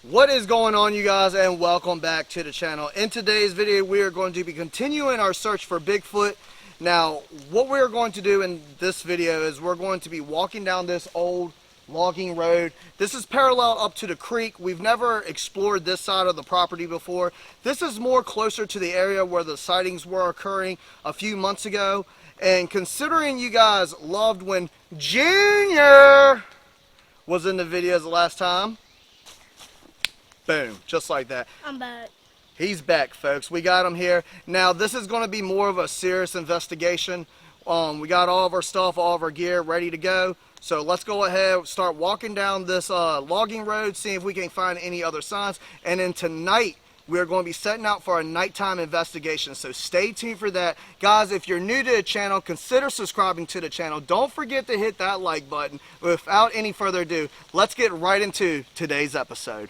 What is going on, you guys, and welcome back to the channel. In today's video we are going to be continuing our search for Bigfoot. Now what we're going to do in this video is we're going to be walking down this old logging road. This is parallel up to the creek. We've never explored this side of the property before. This is more closer to the area where the sightings were occurring a few months ago, and considering you guys loved when Junior was in the videos the last time, boom, just like that. I'm back. He's back, folks. We got him here. Now, this is going to be more of a serious investigation. We got all of our stuff, all of our gear ready to go. So let's go ahead, start walking down this logging road, see if we can find any other signs. And then tonight, we're going to be setting out for a nighttime investigation. So stay tuned for that. Guys, if you're new to the channel, consider subscribing to the channel. Don't forget to hit that like button. Without any further ado, let's get right into today's episode.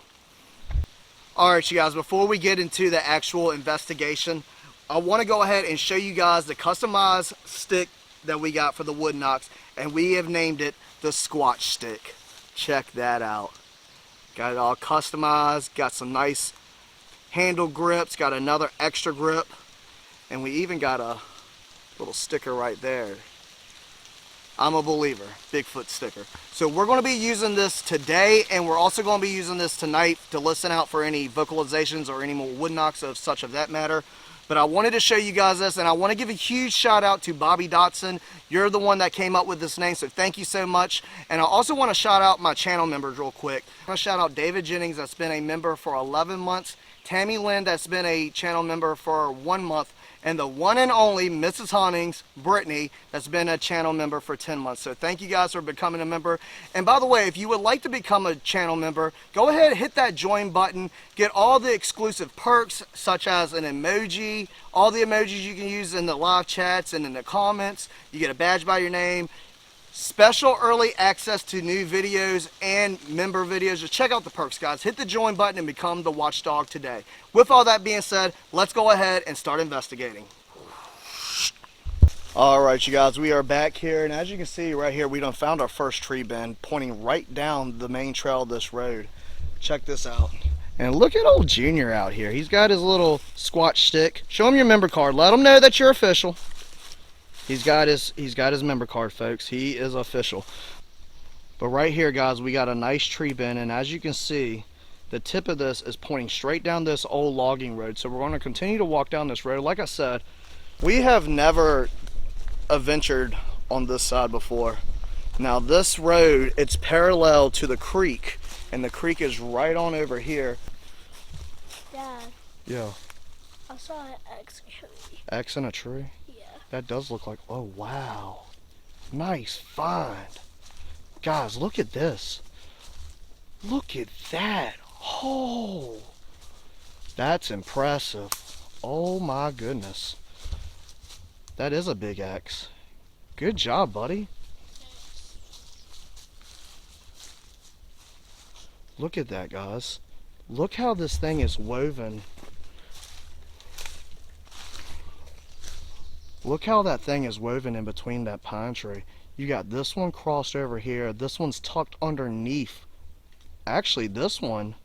Alright, you guys, before we get into the actual investigation, I want to go ahead and show you guys the customized stick that we got for the wood knocks, and we have named it the Squatch Stick. Check that out. Got it all customized, got some nice handle grips, got another extra grip, and we even got a little sticker right there. I'm a believer, Bigfoot sticker. So we're going to be using this today, and we're also going to be using this tonight to listen out for any vocalizations or any more wood knocks of such of that matter. But I wanted to show you guys this, and I want to give a huge shout out to Bobby Dotson. You're the one that came up with this name, so thank you so much. And I also want to shout out my channel members real quick. I want to shout out David Jennings, that's been a member for 11 months. Tammy Lynn, that's been a channel member for 1 month. And the one and only Mrs. Honnings, Brittany, that's been a channel member for 10 months. So thank you guys for becoming a member. And by the way, if you would like to become a channel member, go ahead, hit that join button, get all the exclusive perks, such as an emoji, all the emojis you can use in the live chats and in the comments. You get a badge by your name, special early access to new videos and member videos. Just check out the perks, guys. Hit the join button and become the watchdog today. With all that being said, let's go ahead and start investigating. Alright, you guys, we are back here, and as you can see right here, we done found our first tree bend pointing right down the main trail of this road. Check this out. And look at old Junior out here. He's got his little Squatch stick. Show him your member card. Let him know that you're official. He's got his member card, folks. He is official. But right here, guys, we got a nice tree bend, and as you can see, the tip of this is pointing straight down this old logging road. So we're going to continue to walk down this road. Like I said, we have never adventured on this side before. Now this road, it's parallel to the creek, and the creek is right on over here. Dad. Yeah. I saw an X tree. X in a tree? That does look like, oh wow, nice find. Guys, look at this. Look at that. Oh, that's impressive. Oh my goodness. That is a big X. Good job, buddy. Look at that, guys. Look how this thing is woven. Look how that thing is woven in between that pine tree. You got this one crossed over here. This one's tucked underneath. Actually, this one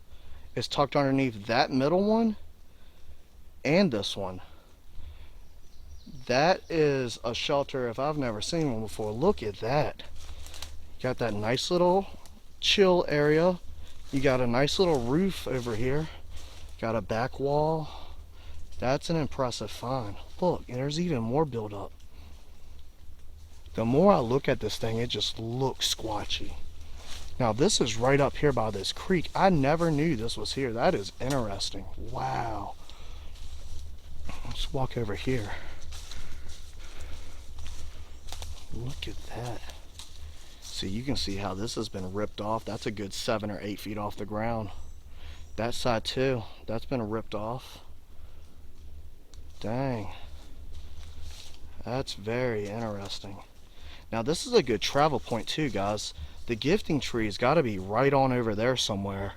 is tucked underneath that middle one and this one. That is a shelter if I've never seen one before. Look at that. You got that nice little chill area. You got a nice little roof over here. Got a back wall. That's an impressive find. Look, and there's even more buildup. The more I look at this thing, it just looks squatchy. Now this is right up here by this creek. I never knew this was here. That is interesting. Wow. Let's walk over here. Look at that. See, you can see how this has been ripped off. That's a good 7 or 8 feet off the ground. That side too, that's been ripped off. Dang. That's very interesting. Now this is a good travel point too, guys. The gifting tree's got to be right on over there somewhere.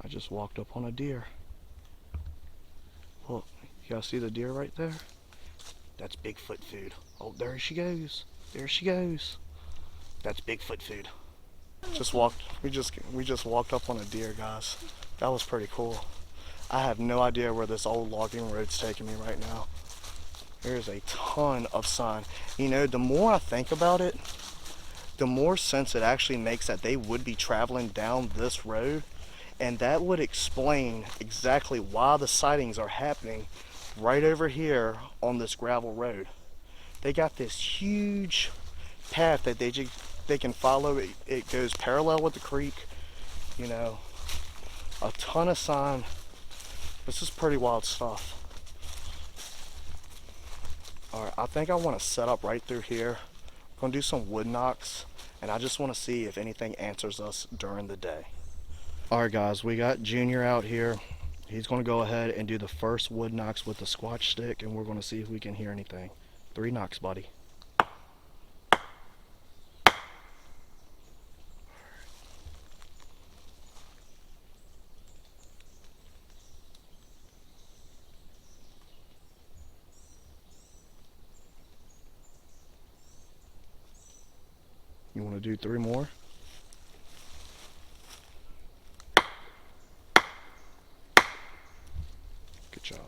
I just walked up on a deer. Look, you guys see the deer right there? That's Bigfoot food. Oh, there she goes. There she goes. That's Bigfoot food. We just walked up on a deer, guys. That was pretty cool. I have no idea where this old logging road's taking me right now. There's a ton of sign. You know, the more I think about it, the more sense it actually makes that they would be traveling down this road, and that would explain exactly why the sightings are happening right over here on this gravel road. They got this huge path that they can follow. It goes parallel with the creek, you know, a ton of sign. This is pretty wild stuff. Alright, I think I want to set up right through here. I'm going to do some wood knocks, and I just want to see if anything answers us during the day. Alright guys, we got Junior out here. He's going to go ahead and do the first wood knocks with the squatch stick, and we're going to see if we can hear anything. 3 knocks, buddy. You want to do 3 more? Good job.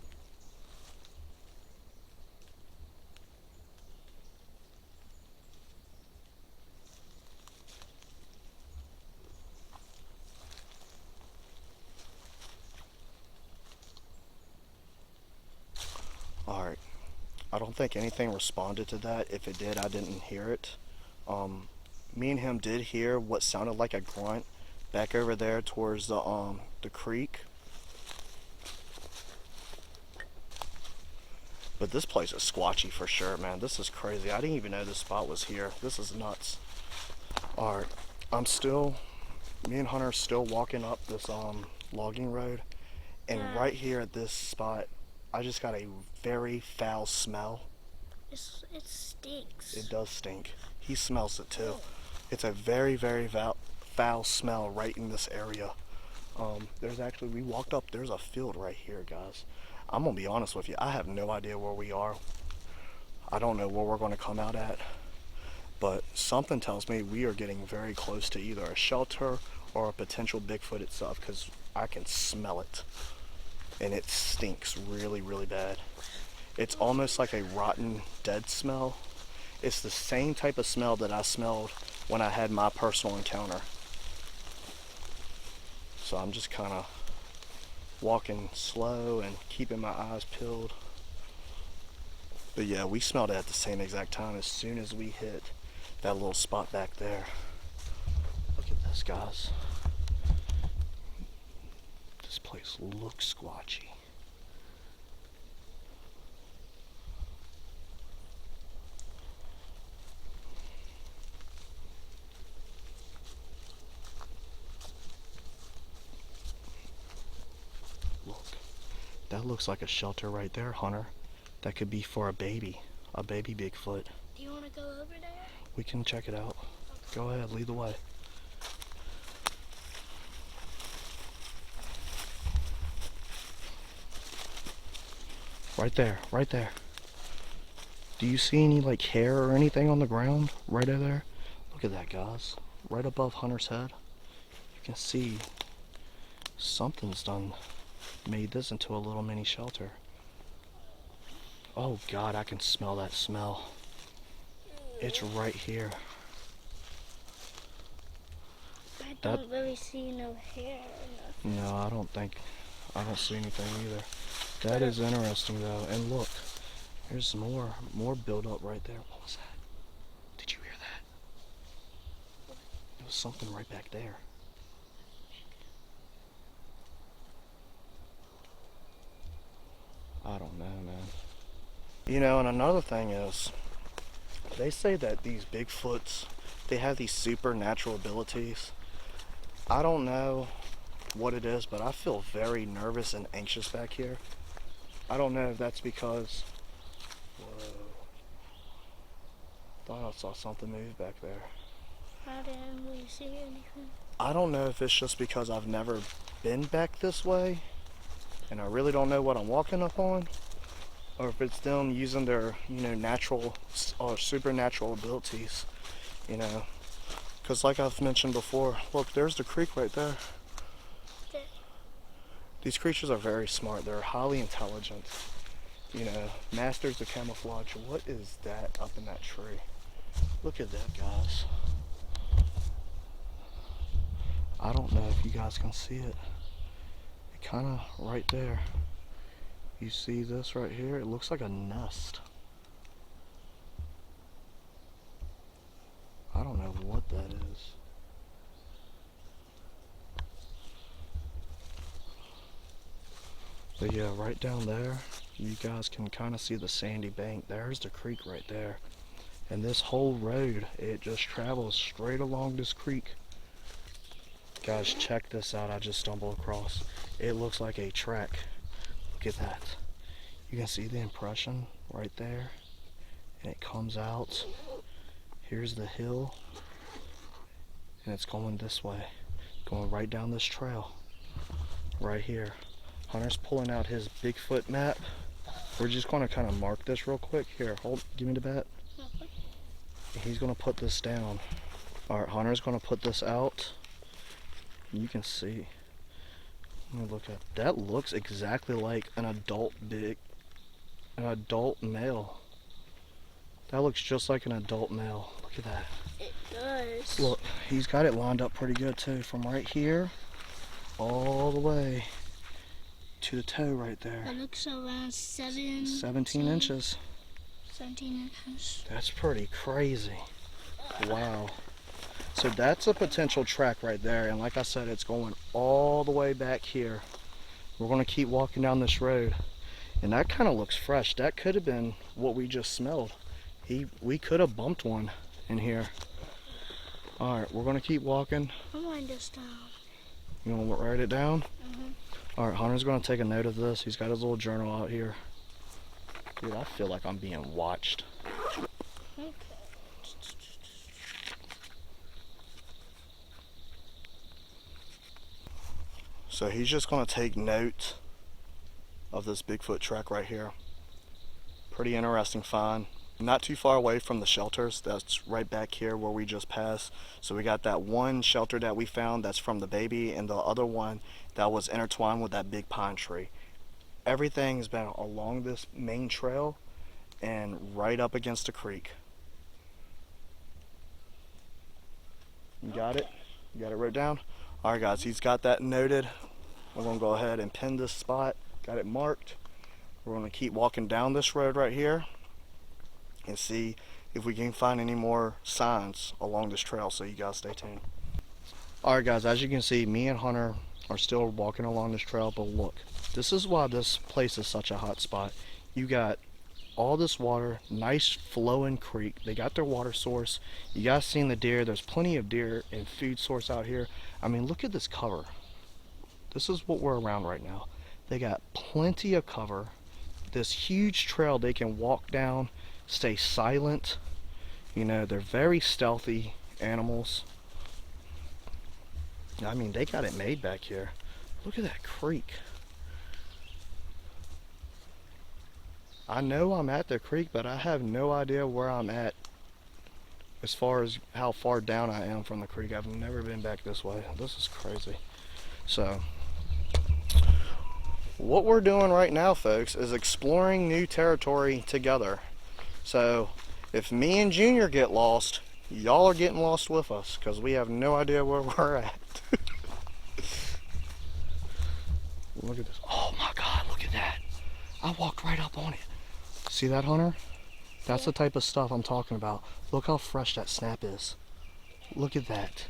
Alright. I don't think anything responded to that. If it did, I didn't hear it. Me and him did hear what sounded like a grunt back over there towards the creek. But this place is squatchy for sure, man. This is crazy. I didn't even know this spot was here. This is nuts. Alright, me and Hunter are still walking up this logging road. And right here at this spot, I just got a very foul smell. It stinks. It does stink. He smells it too. It's a very, very foul smell right in this area. We walked up, there's a field right here, guys. I'm gonna be honest with you, I have no idea where we are. I don't know where we're gonna come out at, but something tells me we are getting very close to either a shelter or a potential Bigfoot itself, because I can smell it. And it stinks really, really bad. It's almost like a rotten, dead smell. It's the same type of smell that I smelled when I had my personal encounter. So I'm just kind of walking slow and keeping my eyes peeled. But yeah, we smelled it at the same exact time as soon as we hit that little spot back there. Look at this, guys. This place looks squatchy. Look, that looks like a shelter right there, Hunter. That could be for a baby Bigfoot. Do you want to go over there? We can check it out. Go ahead, lead the way. Right there, right there. Do you see any like hair or anything on the ground right over there? Look at that, guys. Right above Hunter's head. You can see something's made this into a little mini shelter. Oh God, I can smell that smell. It's right here. I don't really see no hair or nothing. No, I don't see anything either. That is interesting though. And look, there's more build-up right there. What was that? Did you hear that? There was something right back there. I don't know, man. You know, and another thing is, they say that these Bigfoots, they have these supernatural abilities. I don't know what it is, but I feel very nervous and anxious back here. I don't know if that's because, whoa, thought I saw something move back there. I didn't really see anything. I don't know if it's just because I've never been back this way and I really don't know what I'm walking up on, or if it's them using their, natural or supernatural abilities, Because like I've mentioned before, look, there's the creek right there. There. These creatures are very smart. They're highly intelligent. You know, masters of camouflage. What is that up in that tree? Look at that, guys. I don't know if you guys can see it. It kind of right there. You see this right here? It looks like a nest. I don't know what that is. But yeah, right down there, you guys can kind of see the sandy bank. There's the creek right there. And this whole road, it just travels straight along this creek. Guys, check this out. I just stumbled across. It looks like a track. Look at that. You can see the impression right there. And it comes out. Here's the hill. And it's going this way. Going right down this trail. Right here. Hunter's pulling out his Bigfoot map. We're just going to kind of mark this real quick. Here, hold, give me the bat. He's going to put this down. Alright, Hunter's going to put this out. You can see. Let me look at that. Looks exactly like an adult male. That looks just like an adult male. Look at that. It does. Look, he's got it lined up pretty good too. From right here all the way to the toe right there. It looks around 17 inches. 17 inches. That's pretty crazy. Wow. So that's a potential track right there. And like I said, it's going all the way back here. We're going to keep walking down this road. And that kind of looks fresh. That could have been what we just smelled. We could have bumped one in here. Alright, we're going to keep walking. I'm writing this down. You want to write it down? Mm-hmm. Alright, Hunter's going to take a note of this. He's got his little journal out here. Dude, I feel like I'm being watched. Okay. So he's just going to take note of this Bigfoot track right here. Pretty interesting find. Not too far away from the shelters. That's right back here where we just passed. So we got that one shelter that we found that's from the baby, and the other one that was intertwined with that big pine tree. Everything's been along this main trail and right up against the creek. You got it? You got it wrote down? Alright guys, he's got that noted. We're going to go ahead and pin this spot. Got it marked. We're going to keep walking down this road right here and see if we can find any more signs along this trail, so you guys stay tuned. Alright guys, as you can see, me and Hunter are still walking along this trail, but look, this is why this place is such a hot spot. You got all this water, nice flowing creek. They got their water source. You guys seen the deer. There's plenty of deer and food source out here. I mean, look at this cover. This is what we're around right now. They got plenty of cover. This huge trail they can walk down, stay silent. You know, they're very stealthy animals. I mean, they got it made back here. Look at that creek. I know I'm at the creek, but I have no idea where I'm at as far as how far down I am from the creek. I've never been back this way. This is crazy. So, what we're doing right now, folks, is exploring new territory together. So, if me and Junior get lost, y'all are getting lost with us, because we have no idea where we're at. Look at this. Oh my God, look at that. I walked right up on it. See that, Hunter? That's the type of stuff I'm talking about. Look how fresh that snap is. Look at that.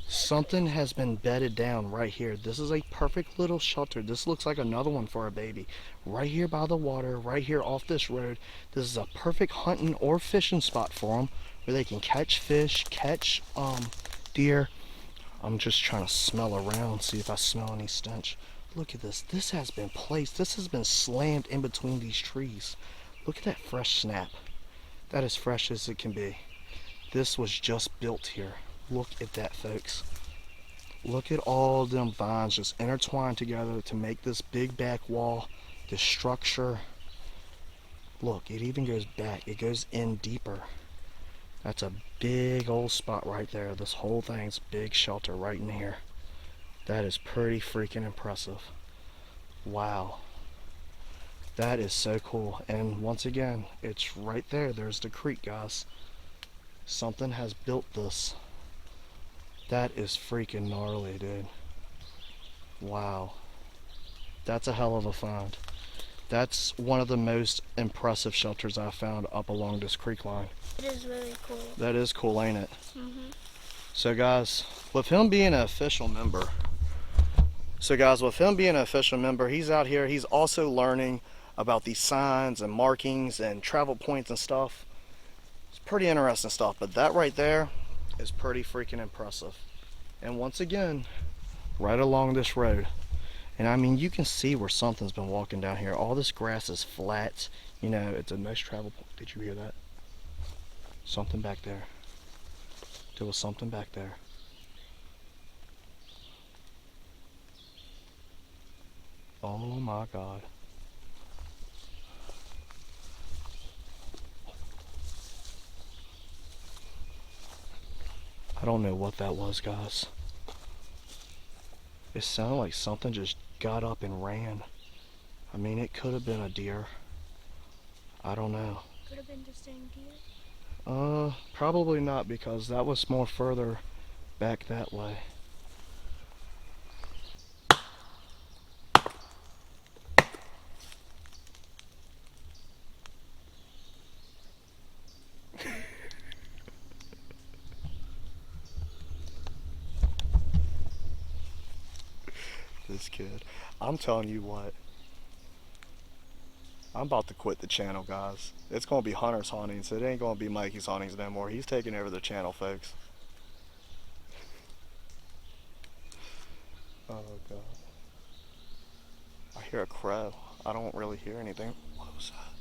Something has been bedded down right here. This is a perfect little shelter. This looks like another one for a baby. Right here by the water, right here off this road. This is a perfect hunting or fishing spot for them, where they can catch fish, catch deer. I'm just trying to smell around, see if I smell any stench. Look at this. This has been placed. This has been slammed in between these trees. Look at that fresh snap. That is fresh as it can be. This was just built here. Look at that, folks. Look at all them vines just intertwined together to make this big back wall, this structure. Look, it even goes back. It goes in deeper. That's a big old spot right there. This whole thing's big shelter right in here. That is pretty freaking impressive. Wow. That is so cool. And once again, it's right there. There's the creek, guys. Something has built this. That is freaking gnarly, dude. Wow. That's a hell of a find. That's one of the most impressive shelters I've found up along this creek line. It is really cool. That is cool, ain't it? Mm-hmm. So guys, with him being an official member, he's out here, he's also learning about these signs and markings and travel points and stuff. It's pretty interesting stuff, but that right there is pretty freaking impressive. And once again, right along this road. And I mean, you can see where something's been walking down here. All this grass is flat. You know, it's a nice travel point. Did you hear that? Something back there. There was something back there. Oh my God. I don't know what that was, guys. It sounded like something just got up and ran. I mean, it could have been a deer. I don't know. Could have been the same deer. Probably not, because that was more further back that way. This kid. I'm telling you what. I'm about to quit the channel, guys. It's going to be Hunter's Hauntings. It ain't going to be Mikey's Hauntings no more. He's taking over the channel, folks. Oh, God. I hear a crow. I don't really hear anything. What was that?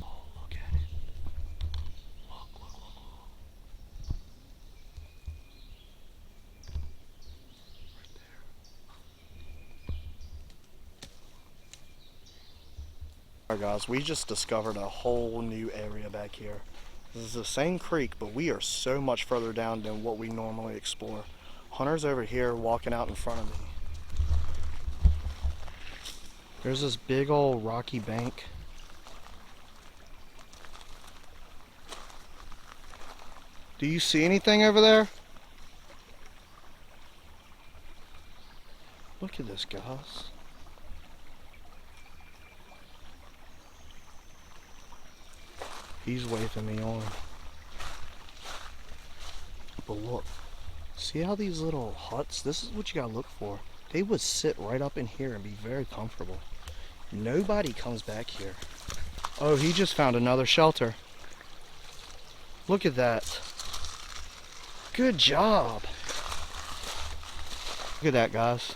Oh, look at it. Look, look, look, look. Right there. Alright guys, we just discovered a whole new area back here. This is the same creek, but we are so much further down than what we normally explore. Hunter's over here walking out in front of me. There's this big old rocky bank. Do you see anything over there? Look at this, guys. He's waving me on. But look, see how these little huts, this is what you gotta look for. They would sit right up in here and be very comfortable. Nobody comes back here. Oh, he just found another shelter. Look at that. Good job. Look at that, guys.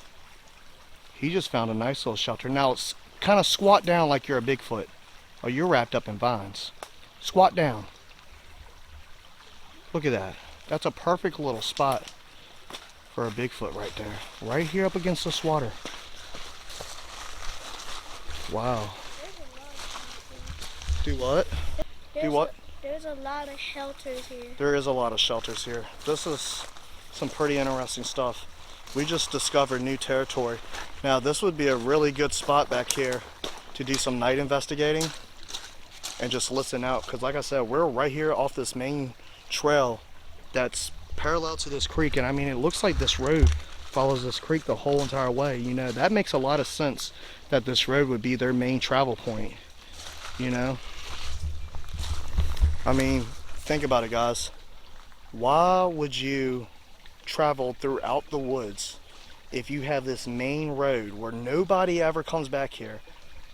He just found a nice little shelter. Now, it's kind of squat down like you're a Bigfoot. Oh, you're wrapped up in vines. Squat down. Look at that. That's a perfect little spot for a Bigfoot right there. Right here up against this water. Wow. Do what? Do what? There's a lot of shelters here. There is a lot of shelters here. This is some pretty interesting stuff. We just discovered new territory. Now this would be a really good spot back here to do some night investigating and just listen out, because like I said, we're right here off this main trail that's parallel to this creek, and I mean, it looks like this road follows this creek the whole entire way. You know, that makes a lot of sense that this road would be their main travel point, you know. I mean, think about it, guys. Why would you travel throughout the woods if you have this main road where nobody ever comes back here?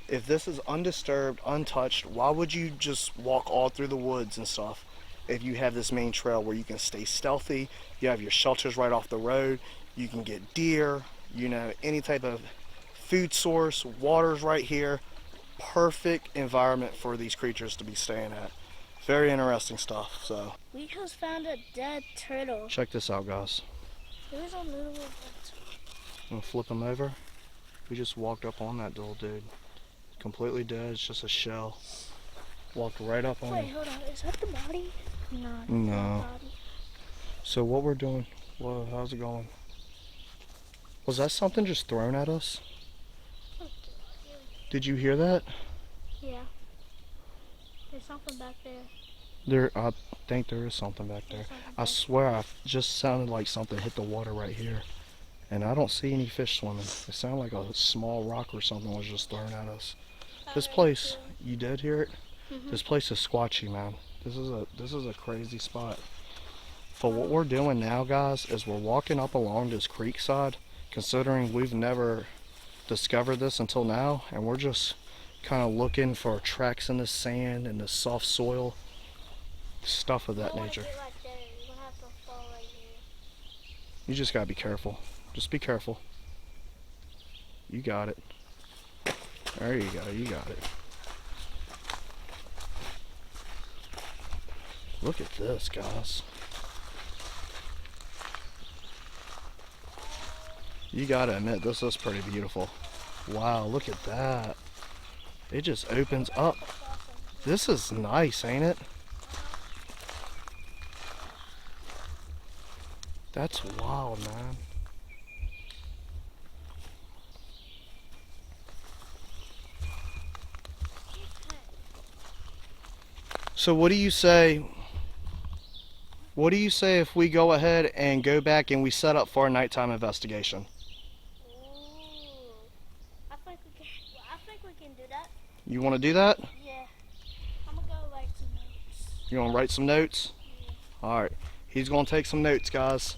If this is undisturbed, untouched, why would you just walk all through the woods and stuff if you have this main trail where you can stay stealthy, you have your shelters right off the road, you can get deer, you know, any type of food source, water's right here. Perfect environment for these creatures to be staying at. Very interesting stuff. So We just found a dead turtle. check this out, guys. There's a little bit. I'm gonna flip him over. We just walked up on that little dude. Completely dead, it's just a shell. Walked right up on Wait, you. hold on. Is that the body? No. It's No. not the body. So what we're doing, well, how's it going? Was that something just thrown at us? Did you hear that? Yeah. There's something back there. I think there is something back there. I swear I just sounded like something hit the water right here. And I don't see any fish swimming. It sounded like a small rock or something was just thrown at us. This place, you did hear it? This place is squatchy, man. This is a crazy spot. But what we're doing now, guys, is we're walking up along this creek side, considering we've never discovered this until now, and we're just kind of looking for tracks in the sand and the soft soil, stuff of that nature. Get right there. You're gonna have to fall right here. You just gotta be careful. Just be careful. You got it. There you go. You got it. Look at this, guys. You gotta admit, this is pretty beautiful. Wow, look at that. It just opens up. This is nice, ain't it? That's wild, man. So what do you say? What do you say if we go ahead and go back and we set up for a nighttime investigation? Ooh. I think we can do that. You want to do that? Yeah. I'm gonna go write some notes. You want to write some notes? Yeah. All right. He's going to take some notes, guys.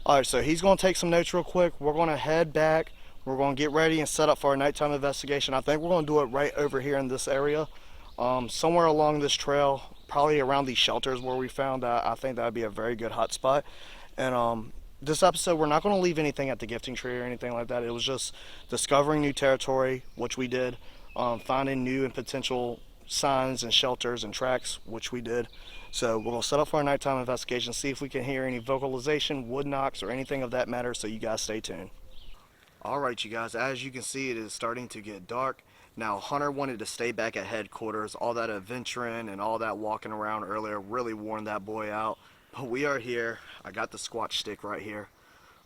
All right, so he's going to take some notes real quick. We're going to head back. We're going to get ready and set up for our nighttime investigation. I think we're going to do it right over here in this area, somewhere along this trail, probably around these shelters where we found that. I think that would be a very good hot spot. And this episode, we're not going to leave anything at the gifting tree or anything like that. It was just discovering new territory, which we did, finding new and potential signs and shelters and tracks, which we did. So we're going to set up for our nighttime investigation, see if we can hear any vocalization, wood knocks, or anything of that matter, so you guys stay tuned. Alright, you guys, as you can see, it is starting to get dark. Now, Hunter wanted to stay back at headquarters. All that adventuring and all that walking around earlier really worn that boy out. But we are here. I got the squatch stick right here.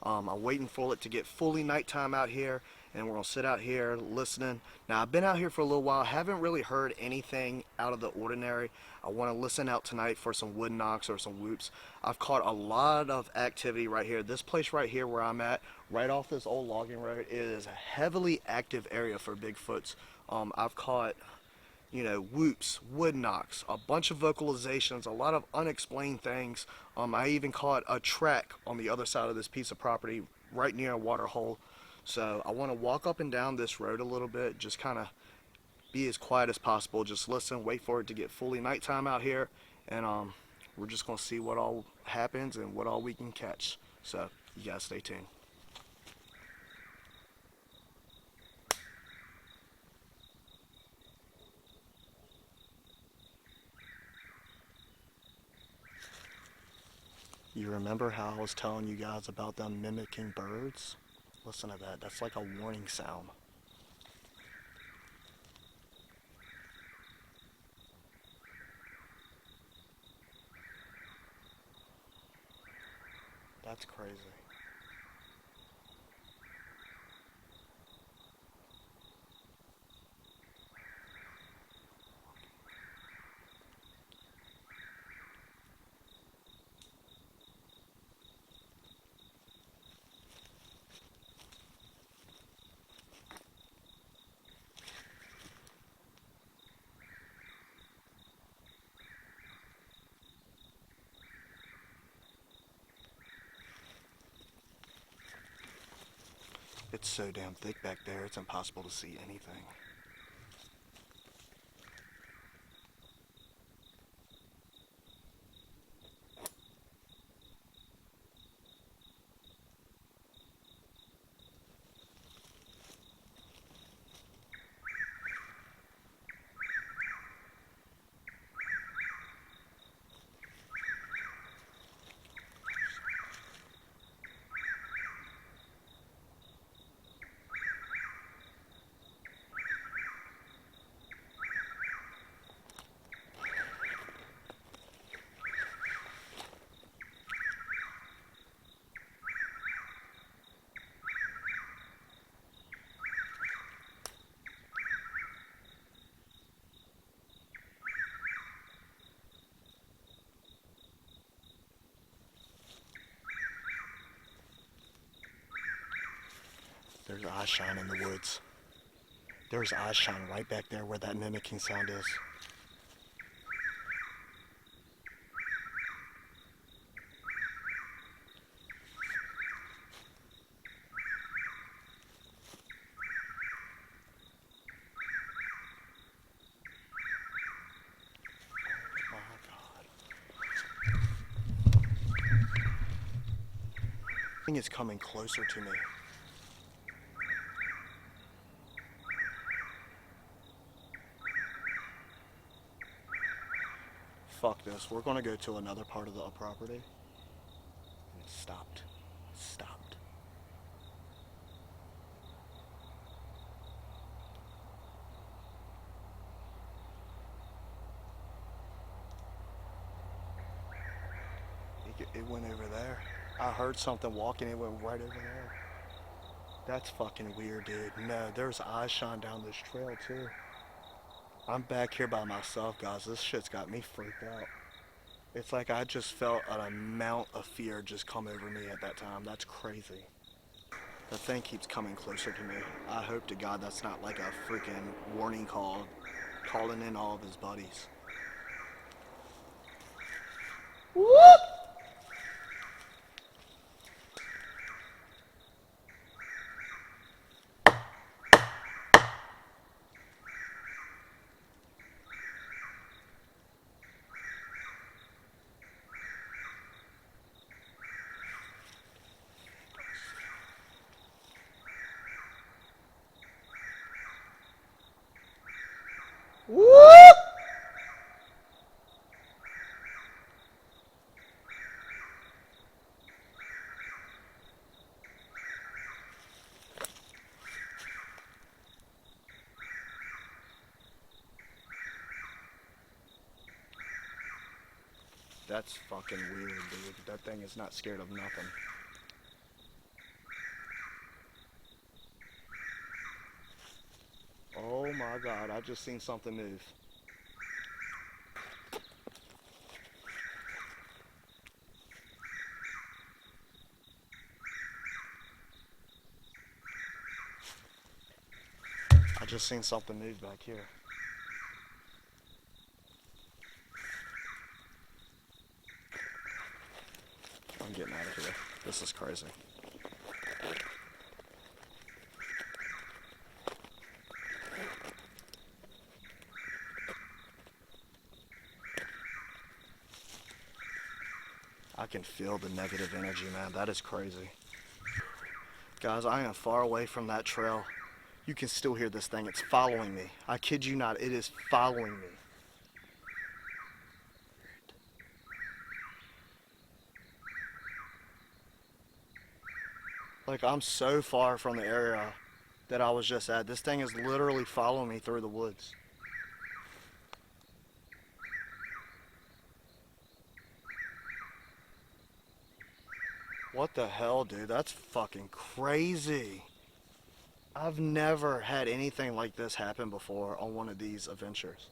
I'm waiting for it to get fully nighttime out here, and we're going to sit out here listening. Now, I've been out here for a little while. Haven't really heard anything out of the ordinary. I want to listen out tonight for some wood knocks or some whoops. I've caught a lot of activity right here. This place right here where I'm at, right off this old logging road, is a heavily active area for Bigfoots. I've caught, whoops, wood knocks, a bunch of vocalizations, a lot of unexplained things. I even caught a track on the other side of this piece of property right near a water hole. So I want to walk up and down this road a little bit, just kind of be as quiet as possible, just listen, wait for it to get fully nighttime out here, and we're just going to see what all happens and what all we can catch. So you guys stay tuned. You remember how I was telling you guys about them mimicking birds? Listen to that. That's like a warning sound. That's crazy. It's so damn thick back there, it's impossible to see anything. There's eye shine in the woods. There's eye shine right back there where that mimicking sound is. Thing is coming closer to me. Fuck this. We're gonna go to another part of the property. And it stopped. It stopped. It went over there. I heard something walking, it went right over there. That's fucking weird, dude. No, there's eye shine down this trail too. I'm back here by myself, guys. This shit's got me freaked out. It's like I just felt an amount of fear just come over me at that time. That's crazy. The thing keeps coming closer to me. I hope to God that's not like a freaking warning call, calling in all of his buddies. Whoop! Whoop! That's fucking weird, dude. That thing is not scared of nothing. Oh my God, I just seen something move. I just seen something move back here. I'm getting out of here. This is crazy. I can feel the negative energy, man. That is crazy. Guys, I am far away from that trail. You can still hear this thing. It's following me. I kid you not. It is following me. Like, I'm so far from the area that I was just at. This thing is literally following me through the woods. What the hell, dude? That's fucking crazy. I've never had anything like this happen before on one of these adventures.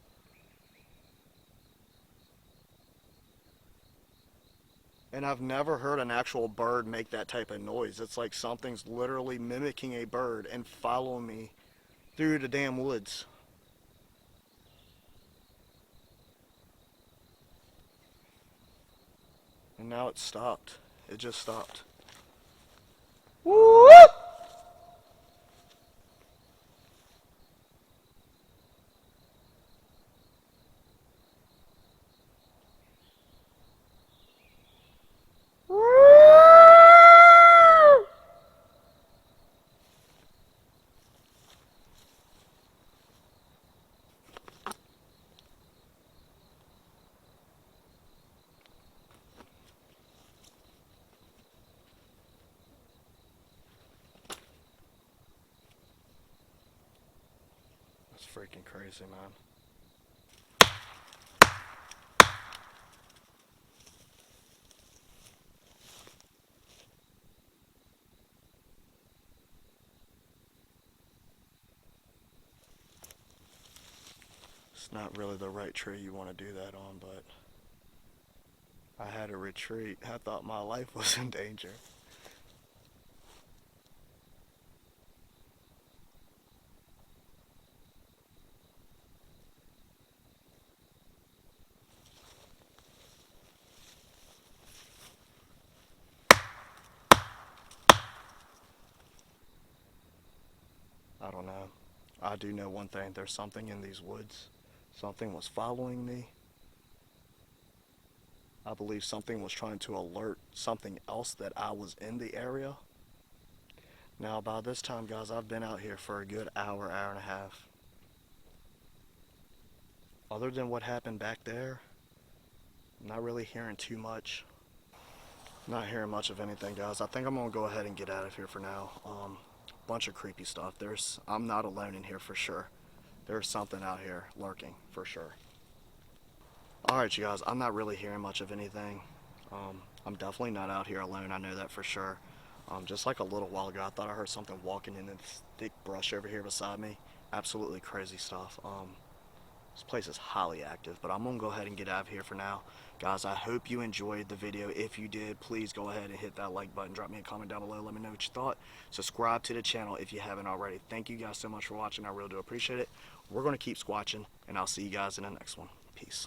And I've never heard an actual bird make that type of noise. It's like something's literally mimicking a bird and following me through the damn woods. And now it stopped. It just stopped. Woo! That's freaking crazy, man. It's not really the right tree you want to do that on, but I had to retreat. I thought my life was in danger. I do know one thing. There's something in these woods. Something was following me. I believe something was trying to alert something else that I was in the area. Now, by this time, guys, I've been out here for a good hour, hour and a half. Other than what happened back there, I'm not really hearing too much. Not hearing much of anything, guys. I think I'm gonna go ahead and get out of here for now. Bunch of creepy stuff. I'm not alone in here for sure. There's something out here lurking for sure. Alright, you guys, I'm not really hearing much of anything. I'm definitely not out here alone, I know that for sure. Just like a little while ago, I thought I heard something walking in this thick brush over here beside me. Absolutely crazy stuff. This place is highly active, but I'm gonna go ahead and get out of here for now. Guys, I hope you enjoyed the video. If you did, please go ahead and hit that like button. Drop me a comment down below. Let me know what you thought. Subscribe to the channel if you haven't already. Thank you guys so much for watching. I really do appreciate it. We're gonna keep squatching, and I'll see you guys in the next one. Peace.